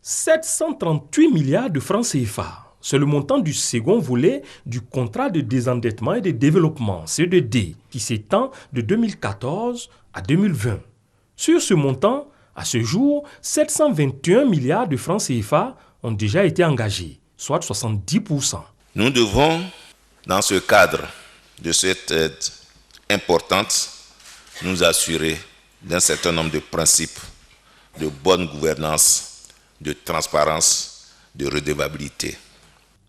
738 milliards de francs CFA. C'est le montant du second volet du contrat de désendettement et de développement, CDD, qui s'étend de 2014 à 2020. Sur ce montant, à ce jour, 721 milliards de francs CFA ont déjà été engagés, soit 70%. Nous devons, dans ce cadre de cette aide importante, nous assurer d'un certain nombre de principes de bonne gouvernance, de transparence, de redevabilité.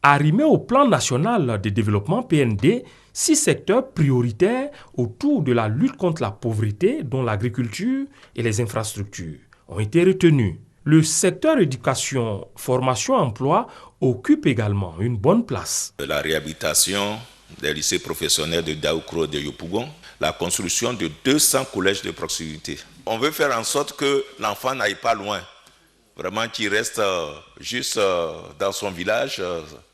Arrimés au plan national de développement PND, 6 secteurs prioritaires autour de la lutte contre la pauvreté, dont l'agriculture et les infrastructures, ont été retenus. Le secteur éducation, formation, emploi occupe également une bonne place. La réhabilitation des lycées professionnels de Daoukro et de Yopougon, la construction de 200 collèges de proximité. On veut faire en sorte que l'enfant n'aille pas loin, vraiment qu'il reste juste dans son village,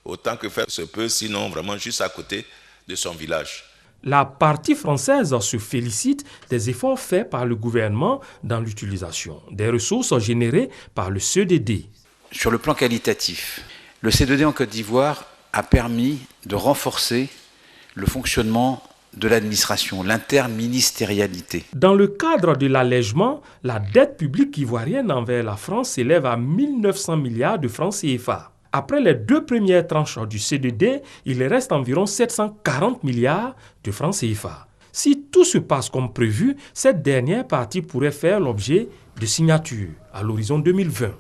autant que faire se peut, sinon vraiment juste à côté de son village. La partie française se félicite des efforts faits par le gouvernement dans l'utilisation des ressources générées par le CDD. Sur le plan qualitatif, le CDD en Côte d'Ivoire a permis de renforcer le fonctionnement de l'administration, l'interministérialité. Dans le cadre de l'allègement, la dette publique ivoirienne envers la France s'élève à 1900 milliards de francs CFA. Après les 2 premières tranches du CDD, il reste environ 740 milliards de francs CFA. Si tout se passe comme prévu, cette dernière partie pourrait faire l'objet de signatures à l'horizon 2020.